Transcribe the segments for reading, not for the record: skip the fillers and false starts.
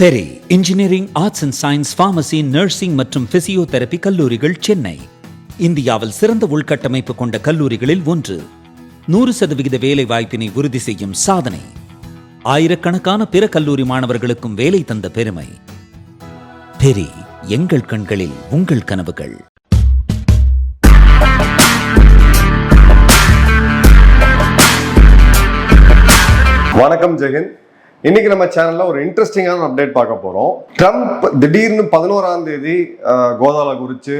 Peri engineering, arts and science, pharmacy, nursing மற்றும் physiotherapy கல்லூரிகள் சென்னை இந்தியாவில் சிறந்த உள்கட்டமைப்பு கொண்ட கல்லூரிகளில் ஒன்று. 100% வேலை வாய்ப்பினை உறுதி செய்யும் சாதனை. ஆயிரக்கணக்கான பிற கல்லூரி மாணவர்களுக்கும் வேலை தந்த பெருமை. பெரி, எங்கள் கண்களில் உங்கள் கனவுகள். வணக்கம் ஜெகன். இன்னைக்கு நம்ம சேனல்ல ஒரு இன்ட்ரெஸ்டிங்கான அப்டேட் பார்க்க போறோம். ட்ரம்ப் திடீர்னு 11ஆம் தேதி கோதால குறிச்சு,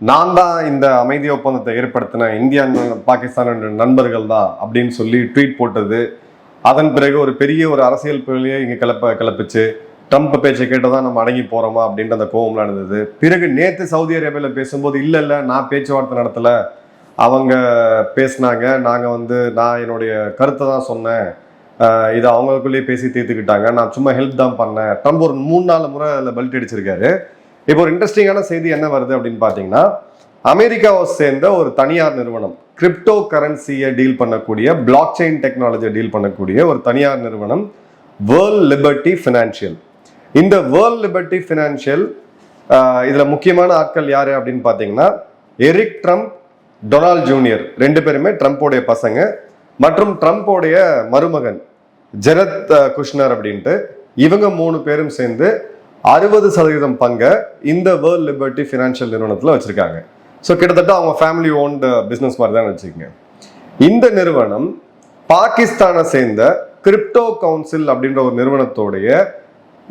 நான் தான் இந்த அமைதி ஒப்பந்தத்தை ஏற்படுத்தின இந்தியா பாகிஸ்தான் நண்பர்கள் தான் அப்படின்னு சொல்லி ட்வீட் போட்டது. அதன் பிறகு ஒரு பெரிய ஒரு அரசியல் பிள்ளையே இங்க கிளப்பிச்சு. ட்ரம்ப் பேச்சை கேட்டதான் நம்ம அடங்கி போறோமா அப்படின்ற அந்த கோபம்லாம் இருந்தது. பிறகு நேத்து சவுதி அரேபியால பேசும்போது இல்ல நான் பேச்சுவார்த்தை நடத்தல, அவங்க பேசினாங்க, நான் என்னுடைய கருத்தை தான் சொன்னேன், இதை அவங்களுக்குள்ளேயே பேசி தீர்த்துக்கிட்டாங்க, நான் சும்மா ஹெல்ப் தான் பண்ணேன். ட்ரம்ப் ஒரு 3-4 முறை அதில் பெல்ட் அடிச்சிருக்காரு. இப்போ ஒரு இன்ட்ரெஸ்டிங்கான செய்தி என்ன வருது அப்படின்னு பார்த்தீங்கன்னா, அமெரிக்காவை சேர்ந்த ஒரு தனியார் நிறுவனம், கிரிப்டோ கரன்சியை டீல் பண்ணக்கூடிய, பிளாக் செயின் டெக்னாலஜியை டீல் பண்ணக்கூடிய ஒரு தனியார் நிறுவனம், வேர்ல்ட் லிபர்ட்டி ஃபினான்ஷியல். இந்த வேர்ல்ட் லிபர்ட்டி ஃபினான்ஷியல் இதில் முக்கியமான ஆட்கள் யாரு அப்படின்னு பார்த்தீங்கன்னா, எரிக் ட்ரம்ப், டொனால்ட் ஜூனியர், 2 பேருமே ட்ரம்ப்போடைய பசங்க, மற்றும் ட்ரம்ப்போடைய மருமகன் ஜெரத் குஷ்னர் அப்படின்ட்டு இவங்க 3 பேரும் சேர்ந்து 60% பங்கை இந்த வேர்ல்ட் லிபர்ட்டி ஃபினான்ஷியல் நிறுவனத்தில் வச்சிருக்காங்க. ஸோ கிட்டத்தட்ட அவங்க ஃபேமிலி ஓன்டு பிஸ்னஸ் மாதிரி தான் வச்சுக்கோங்க. இந்த நிறுவனம் பாகிஸ்தானை சேர்ந்த கிரிப்டோ கவுன்சில் அப்படின்ற ஒரு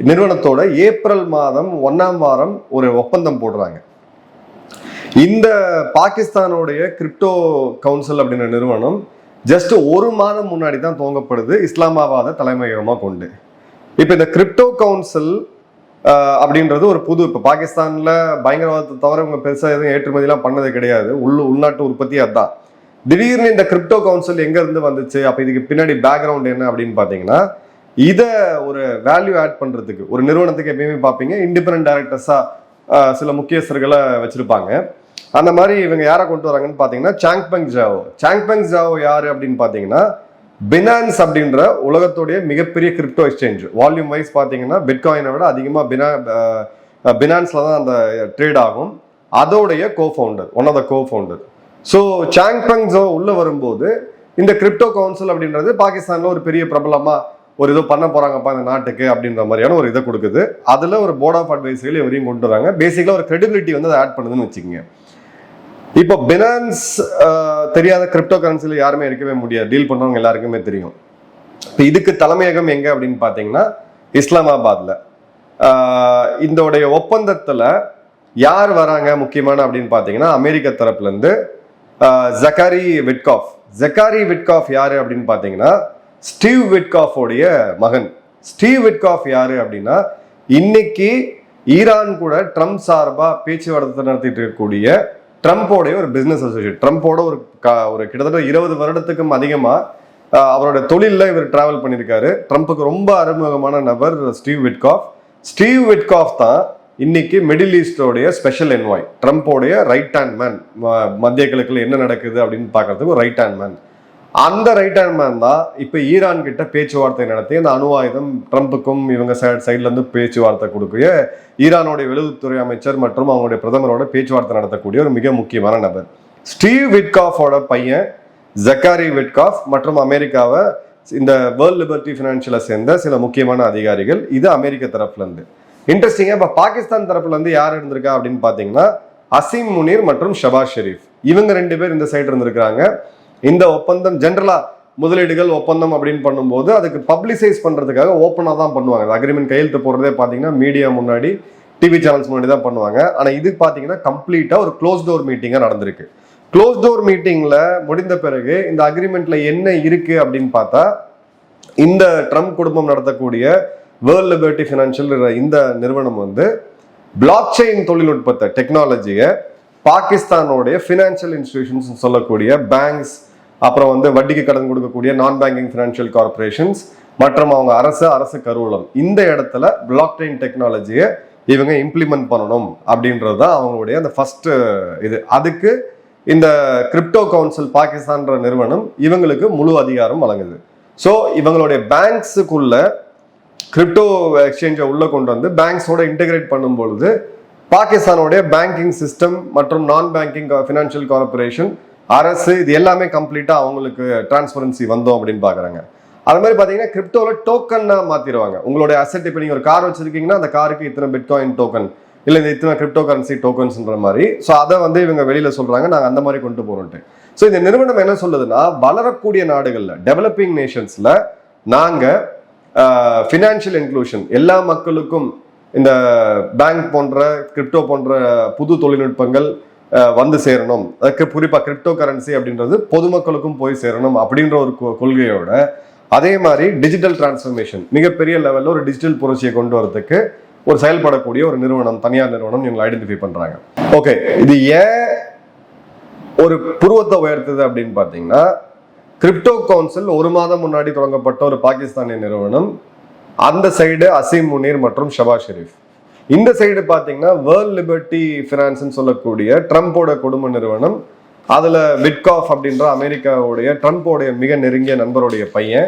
நிறுவனத்தோட ஏப்ரல் மாதம் 1ஆம் வாரம் ஒரு ஒப்பந்தம் போடுறாங்க. இந்த பாகிஸ்தானுடைய கிரிப்டோ கவுன்சில் அப்படின்ற நிறுவனம் ஜஸ்ட் 1 மாதம் முன்னாடி தான் துவங்கப்படுது, இஸ்லாமாபாதை தலைமையகமாக கொண்டு. இப்போ இந்த கிரிப்டோ கவுன்சில் அப்படின்றது ஒரு புது, இப்போ பாகிஸ்தானில் பயங்கரவாதத்தை தவிர இவங்க பெருசாக எதுவும் ஏற்றுமதிலாம் பண்ணது கிடையாது, உள்நாட்டு உற்பத்தி அதுதான். திடீர்னு இந்த கிரிப்டோ கவுன்சில் எங்கேருந்து வந்துச்சு, அப்போ இதுக்கு பின்னாடி பேக்ரவுண்ட் என்ன அப்படின்னு பார்த்தீங்கன்னா, இதை ஒரு வேல்யூ ஆட் பண்ணுறதுக்கு ஒரு நிறுவனத்துக்கு எப்பயுமே பார்ப்பீங்க இண்டிபெண்டன்ட் டைரக்டர்ஸாக சில முக்கியஸ்தர்களை வச்சுருப்பாங்க. அந்த மாதிரி இவங்க யாரை கொண்டு வராங்கன்னு பார்த்தீங்கன்னா, சாங்பெங் ஜாவோ யாரு அப்படின்னு பார்த்தீங்கன்னா, பினான்ஸ் அப்படின்ற உலகத்துடைய மிகப்பெரிய கிரிப்டோ எக்ஸ்சேஞ்ச், வால்யூம் வைஸ் பார்த்தீங்கன்னா பிட்காயினை விட அதிகமாக பினான்ஸ்ல தான் அந்த ட்ரேட் ஆகும். அதோடைய one of the cofounder. So Changpeng Zhao உள்ள வரும்போது இந்த கிரிப்டோ கவுன்சில் அப்படின்றது பாகிஸ்தான்ல ஒரு பெரிய பிரபலமா ஒரு இதோ பண்ண போறாங்கப்பா இந்த நாட்டுக்கு அப்படின்ற மாதிரியான ஒரு இதை கொடுக்குது. அதுல ஒரு போர்ட் ஆஃப் அட்வைசர்கள் இவரையும் கொண்டு வராங்க. பேசிக்கலா ஒரு கிரெடிபிலிட்டி அதை ஆட் பண்ணுதுன்னு வச்சுக்கோங்க. இப்போ பினான்ஸ் தெரியாத கிரிப்டோ கரன்சில யாருமே இருக்கவே முடியாது, டீல் பண்றவங்க எல்லாருக்குமே தெரியும். இப்போ இதுக்கு தலைமையகம் எங்க அப்படின்னு பாத்தீங்கன்னா இஸ்லாமாபாத்ல. இதோடைய ஒப்பந்தத்துல யார் வராங்க முக்கியமான அப்படின்னு பாத்தீங்கன்னா, அமெரிக்க தரப்புல இருந்து ஜக்காரி விட்காஃப் யாரு அப்படின்னு பாத்தீங்கன்னா, ஸ்டீவ் விட்காஃபோடைய மகன். ஸ்டீவ் விட்காஃப் யாரு அப்படின்னா, இன்னைக்கு ஈரான் கூட ட்ரம்ப் சார்பா பேச்சுவார்த்தை நடத்திட்டு இருக்கக்கூடிய ட்ரம்ப்போடைய ஒரு பிசினஸ் அசோசியேட். ட்ரம்ப்போட ஒரு கிட்டத்தட்ட 20 வருடத்துக்கும் அதிகமா அவரோட தொழிலில் இவர் டிராவல் பண்ணியிருக்காரு. ட்ரம்ப்புக்கு ரொம்ப அறிமுகமான நபர் ஸ்டீவ் விட்காஃப் தான் இன்னைக்கு மிடில் ஈஸ்டோடைய ஸ்பெஷல் என்வாய், ட்ரம்ப்போடைய ரைட் ஹேண்ட் மேன். மத்திய கிழக்குல என்ன நடக்குது அப்படின்னு பார்க்கறதுக்கு ரைட் ஹேண்ட் மேன். அந்த ரைட் ஹேண்ட் மேன் தான் இப்போ ஈரான் கிட்ட பேச்சுவார்த்தை நடத்தி அந்த அணு ஆயுதம் ட்ரம்ப்புக்கும் இவங்க சைட்ல இருந்து பேச்சுவார்த்தை கொடுக்கக்கூடிய ஈரானுடைய வெளியுறவுத்துறை அமைச்சர் மற்றும் அவங்களுடைய பிரதமரோட பேச்சுவார்த்தை நடத்தக்கூடிய ஒரு மிக முக்கியமான நபர் ஸ்டீவ் விட்காஃபோட பையன் ஜக்காரி விட்காஃப் மற்றும் அமெரிக்காவை இந்த வேர்ல்ட் லிபர்ட்டி ஃபினான்ஷியலை சேர்ந்த சில முக்கியமான அதிகாரிகள். இது அமெரிக்க தரப்புல இருந்து. இன்ட்ரெஸ்டிங்கா இப்ப பாகிஸ்தான் தரப்புல இருந்து யார் இருந்திருக்கா அப்படின்னு பாத்தீங்கன்னா, அசீம் முனீர் மற்றும் ஷபாஸ் ஷெரீப், இவங்க 2 பேர் இந்த சைடு இருந்திருக்காங்க. இந்த ஒப்பந்தம் ஜென்ரலா முதலீடுகள் ஒப்பந்தம் அப்படின்னு பண்ணும்போது அதுக்கு பப்ளிசைஸ் பண்றதுக்காக ஓப்பனா தான் பண்ணுவாங்க. அக்ரிமெண்ட் கையெழுத்து போடுறதே பாத்தீங்கன்னா மீடியா முன்னாடி, டிவி சேனல்ஸ் முன்னாடி தான் பண்ணுவாங்க. ஆனா இது பாத்தீங்கன்னா கம்ப்ளீட்டா ஒரு க்ளோஸ் டோர் மீட்டிங்கா நடந்திருக்கு. க்ளோஸ் டோர் மீட்டிங்ல முடிந்த பிறகு இந்த அக்ரிமெண்ட்ல என்ன இருக்கு அப்படின்னு பார்த்தா, இந்த ட்ரம்ப் குடும்பம் நடத்தக்கூடிய வேர்ல்ட் லிபர்ட்டி ஃபினான்ஷியல் இந்த நிறுவனம் பிளாக் செயின் தொழில்நுட்பத்தை, டெக்னாலஜியை பாகிஸ்தானோடைய ஃபினான்ஷியல் இன்ஸ்டிடியூஷன்ஸ் சொல்லக்கூடிய பேங்க்ஸ், அப்புறம் வட்டிக்கு கடன் கொடுக்கக்கூடிய நான் பேங்கிங் ஃபினான்ஷியல் கார்பரேஷன்ஸ் மற்றும் அவங்க அரசு கருவூலம், இந்த இடத்துல பிளாக் செயின் டெக்னாலஜியை இவங்க இம்ப்ளிமெண்ட் பண்ணணும் அப்படின்றது தான் அவங்களுடைய அந்த ஃபர்ஸ்ட் இது. அதுக்கு இந்த கிரிப்டோ கவுன்சில் பாகிஸ்தான்ற நிறுவனம் இவங்களுக்கு முழு அதிகாரம் வழங்குது. ஸோ இவங்களுடைய பேங்க்ஸுக்குள்ள கிரிப்டோ எக்ஸ்சேஞ்சை உள்ள கொண்டு வந்து பேங்க்ஸோட இன்டெகிரேட் பண்ணும் பொழுது பாகிஸ்தானோடைய பேங்கிங் சிஸ்டம் மற்றும் நான் பேங்கிங் ஃபினான்ஷியல் கார்பரேஷன், அரசு, இது எல்லாமே கம்ப்ளீட்டா அவங்களுக்கு டிரான்ஸ்பரன்சி வந்தோம் அப்படின்னு பாக்குறாங்க. அது மாதிரி பாத்தீங்கன்னா கிரிப்டோல டோக்கன்னா மாத்திடுவாங்க. உங்களுடைய அசெட், இப்போ நீங்க ஒரு கார் வச்சிருக்கீங்கன்னா அந்த காருக்கு இத்தனை பிட்காயின் டோக்கன், இல்ல இந்த இத்தனை கிரிப்டோ கரன்சி டோக்கன்ஸ்ன்ற மாதிரி. ஸோ அதை வந்து இவங்க வெளியில சொல்றாங்க, நாங்க அந்த மாதிரி கொண்டு போறோம்ட்டு. ஸோ இந்த நிறுவனம் என்ன சொல்லுதுன்னா, வளரக்கூடிய நாடுகள்ல, டெவலப்பிங் நேஷன்ஸ்ல நாங்க ஃபினான்ஷியல் இன்க்ளூஷன், எல்லா மக்களுக்கும் இந்த பேங்க் போன்ற கிரிப்டோ போன்ற புது தொழில்நுட்பங்கள் வந்து சேரணும், அதுக்கு குறிப்பா கிரிப்டோ கரன்சி அப்படின்றது பொதுமக்களுக்கும் போய் சேரணும் அப்படின்ற ஒரு கொள்கையோட, அதே மாதிரி டிஜிட்டல் டிரான்ஸ்ஃபர்மேஷன், மிகப்பெரிய லெவல்ல ஒரு டிஜிட்டல் புரட்சியை கொண்டு வரதுக்கு ஒரு செயல்படக்கூடிய ஒரு நிறுவனம், தனியார் நிறுவனம் இவங்களை ஐடென்டிஃபை பண்றாங்க. ஓகே, இது ஏன் ஒரு புருவத்தை உயர்த்துது அப்படின்னு பாத்தீங்கன்னா, கிரிப்டோ கவுன்சில் ஒரு மாதம் முன்னாடி தொடங்கப்பட்ட ஒரு பாகிஸ்தானிய நிறுவனம். அந்த சைடு அசீம் முனீர் மற்றும் ஷபாஸ் ஷெரீப். இந்த சைடு பாத்தீங்கன்னா வேர்ல்ட் லிபர்ட்டி ஃபினான்ஸ் சொல்லக்கூடிய ட்ரம்போட குடும்ப நிறுவனம். அதுல விட்காஃப் அப்படின்ற அமெரிக்காவுடைய ட்ரம்போடைய மிக நெருங்கிய நண்பருடைய பையன்.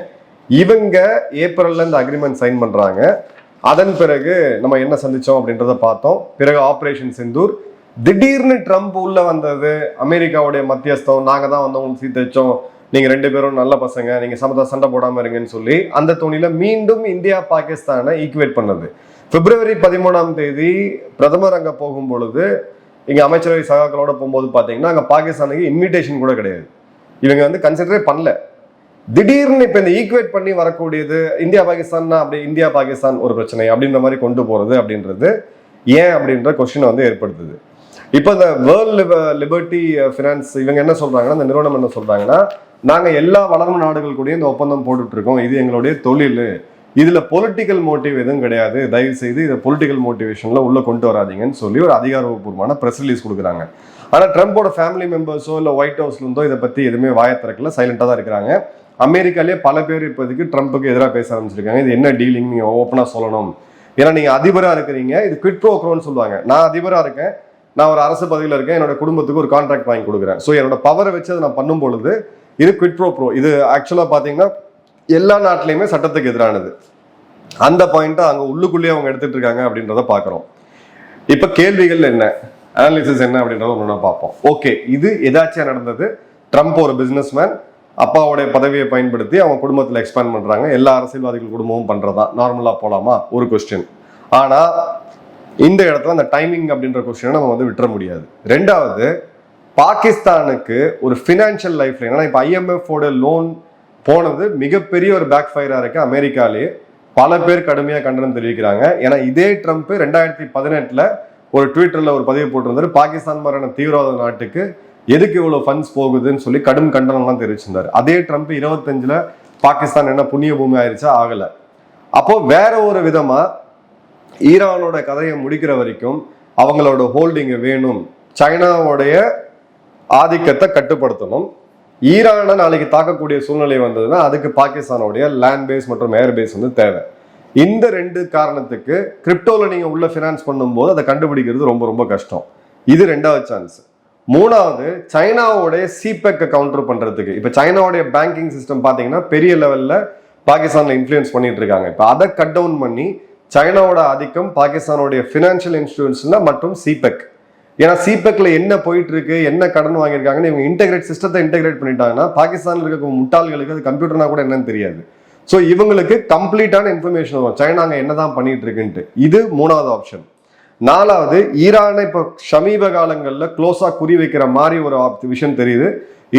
இவங்க ஏப்ரல்ல இந்த அக்ரிமெண்ட் சைன் பண்றாங்க. அதன் பிறகு நம்ம என்ன சந்திச்சோம் அப்படின்றத பார்த்தோம். பிறகு ஆபரேஷன் சிந்தூர். திடீர்னு ட்ரம்ப் உள்ள வந்தது, அமெரிக்காவுடைய மத்தியஸ்தம், நாங்க தான் வந்து உங்களுக்கு சீட்டு வச்சோம், நீங்க 2 பேரும் நல்ல பசங்க, நீங்க சண்டை போடாம இருங்கன்னு சொல்லி அந்த துணியில மீண்டும் இந்தியா பாகிஸ்தானை ஈக்குவேட் பண்ணது. பிப்ரவரி 13 பிரதமர் அங்க போகும் பொழுது, இங்க அமைச்சரவை சகாக்களோட போகும்போது பாத்தீங்கன்னா அங்க பாகிஸ்தானுக்கு இன்விடேஷன் கூட கிடையாது. இவங்க வந்து கன்சிடரே பண்ணல. திடீர்னு இப்ப இந்த ஈக்குவேட் பண்ணி வரக்கூடியது இந்தியா பாகிஸ்தான், அப்படி இந்தியா பாகிஸ்தான் ஒரு பிரச்சனை அப்படின்ற மாதிரி கொண்டு போறது அப்படின்றது ஏன் அப்படின்ற கொஸ்டின் வந்து ஏற்படுத்துது. இப்போ இந்த வேர்ல்ட் லிபர்ட்டி ஃபினான்ஸ் இவங்க என்ன சொல்றாங்கன்னா, இந்த நிறுவனம் என்ன சொல்றாங்கன்னா, நாங்க எல்லா வளரும் நாடுகள் கூட இந்த ஒப்பந்தம் போட்டுட்டு இருக்கோம், இது எங்களுடைய தொழில், இதுல பொலிட்டிக்கல் மோட்டிவ் எதுவும் கிடையாது, தயவு செய்து இதை பொலிட்டிக்கல் மோட்டிவேஷன்ல உள்ள கொண்டு வராதீங்கன்னு சொல்லி ஒரு அதிகாரப்பூர்வமான பிரஸ் ரிலீஸ் கொடுக்குறாங்க. ஆனா ட்ரம்போட ஃபேமிலி மெம்பர்ஸோ இல்ல ஒயிட் ஹவுஸ்ல இருந்தோ இதை பத்தி எதுவுமே வாய திறக்கல, சைலண்டா தான் இருக்கிறாங்க. அமெரிக்காலேயே பல பேர் இப்போதைக்கு ட்ரம்புக்கு எதிராக பேச ஆரம்பிச்சிருக்காங்க. இது என்ன டீலிங், நீங்க ஓப்பனா சொல்லணும், ஏன்னா நீங்க அதிபரா இருக்கிறீங்க, இது குவிட் ப்ரோ க்வோன்னு சொல்லுவாங்க. நான் அதிபரா இருக்கேன், நான் ஒரு அரசு பதவியில் இருக்கேன், என்னோட குடும்பத்துக்கு ஒரு கான்ட்ராக்ட் வாங்கி கொடுக்குறேன், ஸோ என்னோட பவரை வச்சு அதை நான் பண்ணும் பொழுது இது குவிட் ப்ரோ ப்ரோ. இது ஆக்சுவலா பாத்தீங்கன்னா எல்லா நாட்டிலையுமே சட்டத்துக்கு எதிரானது. அந்த பாயிண்ட்டை அங்க உள்ளுக்குள்ளேயே அவங்க எடுத்துட்டு இருக்காங்க அப்படின்றத பாக்குறோம். இப்ப கேள்விகள் என்ன, அனாலிசிஸ் என்ன அப்படின்றத ஒண்ணு பார்ப்போம். ஓகே, இது எதாச்சியா நடந்தது. ட்ரம்ப் ஒரு பிசினஸ் மேன், அப்பாவுடைய பதவியை பயன்படுத்தி அவங்க குடும்பத்தில் எக்ஸ்பேண்ட் பண்றாங்க, எல்லா அரசியல்வாதிகள் குடும்பமும் பண்றதா, நார்மலா போலாமா ஒரு கொஸ்டின். ஆனா இந்த இடத்துல அந்த டைமிங் அப்படின்ற கொஸ்டினை நம்ம வந்து விட்டுற முடியாது. ரெண்டாவது, பாகிஸ்தானுக்கு ஒரு ஃபினான்ஷியல் லைஃப் லைன், ஏன்னா இப்போ ஐஎம்எஃப் லோன் போனது மிகப்பெரிய ஒரு பேக் ஃபயரா இருக்கு. அமெரிக்காலேயே பல பேர் கடுமையா கண்டனம் தெரிவிக்கிறாங்க. ஏன்னா இதே ட்ரம்ப் 2018 ஒரு ட்விட்டர்ல ஒரு பதிவு போட்டிருந்தாரு, பாகிஸ்தான் மாதிரியான தீவிரவாத நாட்டுக்கு எதுக்கு இவ்வளவு ஃபண்ட்ஸ் போகுதுன்னு சொல்லி கடும் கண்டனம்லாம் தெரிவிச்சிருந்தாரு. அதே ட்ரம்ப் 25 பாகிஸ்தான் என்ன புண்ணிய பூமி ஆயிடுச்சா, ஆகல. அப்போ வேற ஒரு விதமா ஈரானோட கதையை முடிக்கிற வரைக்கும் அவங்களோட ஹோல்டிங் வேணும், சைனாவுடைய ஆதிக்கத்தை கட்டுப்படுத்தணும். ஈரானை நாளைக்கு தாக்கக்கூடிய சூழ்நிலை வந்ததுன்னா அதுக்கு பாகிஸ்தானுடைய லேண்ட் பேஸ் மற்றும் ஏர் பேஸ் வந்து தேவை. இந்த 2 காரணத்துக்கு கிரிப்டோல நீங்க உள்ள ஃபினான்ஸ் பண்ணும்போது அதை கண்டுபிடிக்கிறது ரொம்ப ரொம்ப கஷ்டம். இது 2வது சான்ஸ். 3வது, சைனாவுடைய சிபெக் கவுண்டர் பண்றதுக்கு இப்ப சைனாவுடைய பேங்கிங் சிஸ்டம் பாத்தீங்கன்னா பெரிய லெவல்ல பாகிஸ்தான்ல இன்ஃப்ளூயன்ஸ் பண்ணிட்டு இருக்காங்க. இப்ப அதை கட் டவுன் பண்ணி சைனாவோட ஆதிக்கம் பாகிஸ்தானுடைய பினான்சியல் இன்ஸ்டிடியூஷன்ல மற்றும் சிபெக், ஏன்னா சிபெக்ல என்ன போயிட்டு இருக்கு, என்ன கடன் வாங்கியிருக்காங்கன்னு இவங்க இன்டெகிரேட் சிஸ்டத்தை இன்டெகிரேட் பண்ணிட்டாங்கன்னா பாகிஸ்தான்ல இருக்க முட்டாள்களுக்கு அது கம்ப்யூட்டர்னா கூட என்னன்னு தெரியாது. ஸோ இவங்களுக்கு கம்ப்ளீட்டான இன்ஃபர்மேஷன் வரும் சைனாங்க என்னதான் பண்ணிட்டு இருக்குன்ட்டு. இது 3வது ஆப்ஷன். 4வது, ஈரானை இப்போ சமீப காலங்களில் க்ளோஸா குறி வைக்கிற மாதிரி ஒரு விஷயம் தெரியுது.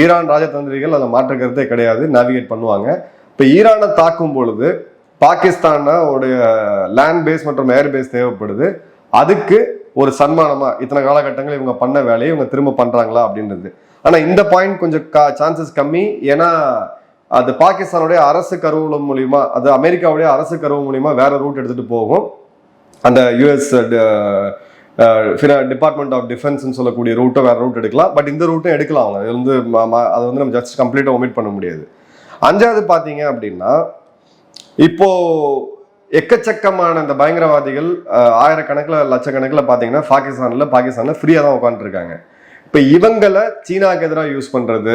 ஈரான் ராஜதந்திரிகள் அதை மாற்ற கருத்தே கிடையாது, நேவிகேட் பண்ணுவாங்க. இப்போ ஈரானை தாக்கும் பொழுது பாகிஸ்தானோடைய லேண்ட் பேஸ் மற்றும் ஏர் பேஸ் தேவைப்படுது. அதுக்கு ஒரு சன்மானமா இத்தனை காலகட்டங்கள் இவங்க பண்ண வேலையை இவங்க திரும்ப பண்றாங்களா அப்படின்றது. ஆனா இந்த பாயிண்ட் கொஞ்சம் சான்சஸ் கம்மி. ஏன்னா அது பாகிஸ்தானுடைய அரசு கருவூலம் மூலியமா, அது அமெரிக்காவுடைய அரசு கருவு மூலியமா வேற ரூட் எடுத்துட்டு போகும். அந்த யுஎஸ் டிபார்ட்மெண்ட் ஆஃப் டிஃபென்ஸ் சொல்லக்கூடிய ரூட்டை வேற ரூட் எடுக்கலாம். பட் இந்த ரூட்டும் எடுக்கலாம். அவங்க அதை வந்து நம்ம ஜஸ்ட் கம்ப்ளீட்டா ஒமிட் பண்ண முடியாது. 5வது பாத்தீங்க அப்படின்னா, இப்போ எக்கச்சக்கமான இந்த பயங்கரவாதிகள் ஆயிரக்கணக்கில் லட்சக்கணக்கில் பார்த்தீங்கன்னா பாகிஸ்தான்ல ஃப்ரீயாக தான் உட்காந்துருக்காங்க. இப்போ இவங்களை சீனாவுக்கு எதிராக யூஸ் பண்றது,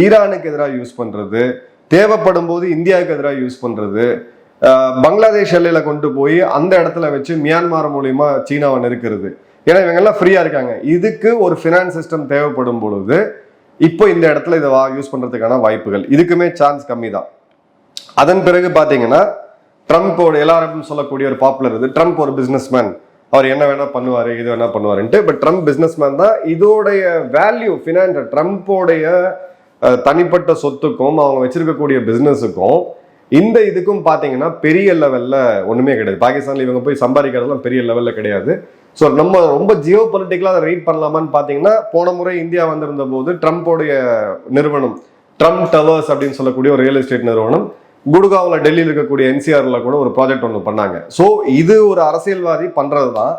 ஈரானுக்கு எதிராக யூஸ் பண்றது, தேவைப்படும் போது இந்தியாவுக்கு எதிராக யூஸ் பண்றது, பங்களாதேஷ் எல்லையில கொண்டு போய் அந்த இடத்துல வச்சு மியான்மர் மூலியமா சீனாவை நெருக்கிறது. ஏன்னா இவங்க எல்லாம் ஃப்ரீயா இருக்காங்க. இதுக்கு ஒரு ஃபினான்ஸ் சிஸ்டம் தேவைப்படும் பொழுது இப்போ இந்த இடத்துல இதை யூஸ் பண்றதுக்கான வாய்ப்புகள் இதுக்குமே சான்ஸ் கம்மி தான். அதன் பிறகு பாத்தீங்கன்னா ட்ரம்ப்போட எல்லாரும் சொல்லக்கூடிய ஒரு பாப்புலர் இது, ட்ரம்ப் ஒரு பிசினஸ்மேன், அவர் என்ன வேணா பண்ணுவாரு, இது வேணா பண்ணுவாருன்ட்டு. பட் ட்ரம்ப் பிசினஸ்மேன் தான். இதோடைய வேல்யூ ஃபினான்ஸ் ட்ரம்ப்போடைய தனிப்பட்ட சொத்துக்கும் அவங்க வச்சிருக்கக்கூடிய பிசினஸுக்கும் இந்த இதுக்கும் பாத்தீங்கன்னா பெரிய லெவல்ல ஒண்ணுமே கிடையாது. பாகிஸ்தான்ல இவங்க போய் சம்பாதிக்கிறதுலாம் பெரிய லெவல்ல கிடையாது. ஸோ நம்ம ரொம்ப ஜியோ பொலிட்டிக்கலா அதை ரீட் பண்ணலாமான்னு பாத்தீங்கன்னா, போன முறை இந்தியா வந்திருந்த போது ட்ரம்ப்போடைய நிறுவனம் ட்ரம்ப் டவர்ஸ் அப்படின்னு சொல்லக்கூடிய ஒரு ரியல் எஸ்டேட் நிறுவனம் குடுகாவில் டெல்லியில் இருக்கக்கூடிய என்சிஆர்ல கூட ஒரு ப்ராஜெக்ட் ஒன்று பண்ணாங்க. ஸோ இது ஒரு அரசியல்வாதி பண்றது தான்.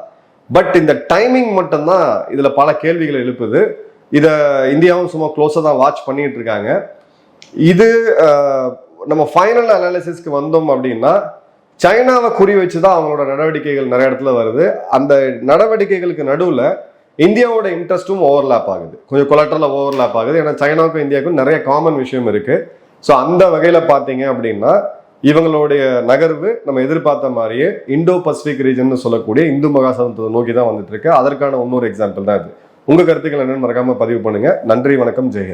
பட் இந்த டைமிங் மட்டும்தான் இதுல பல கேள்விகளை எழுப்புது. இதை இந்தியாவும் சும்மா க்ளோஸா தான் வாட்ச் பண்ணிட்டு இருக்காங்க. இது நம்ம ஃபைனல் அனாலிசிஸ்க்கு வந்தோம் அப்படின்னா, சைனாவை குறி வச்சுதான் அவங்களோட நடவடிக்கைகள் நிறைய இடத்துல வருது. அந்த நடவடிக்கைகளுக்கு நடுவுல இந்தியாவோட இன்ட்ரெஸ்டும் ஓவர்லாப் ஆகுது, கொஞ்சம் கொலாட்ரலா ஓவர்லாப் ஆகுது. ஏன்னா சைனாவுக்கும் இந்தியாவுக்கும் நிறைய காமன் விஷயம் இருக்கு. ஸோ அந்த வகையில பாத்தீங்க அப்படின்னா இவங்களுடைய நகர்வு நம்ம எதிர்பார்த்த மாதிரியே இந்தோ பசிபிக் ரீஜன் சொல்லக்கூடிய இந்து மகாசமுத்திரத்தை நோக்கி தான் வந்துட்டு இருக்கு. அதற்கான இன்னொரு எக்ஸாம்பிள் தான் இது. உங்க கருத்துக்கள் என்னன்னு மறக்காம பதிவு பண்ணுங்க. நன்றி, வணக்கம், ஜெயஹிந்த்.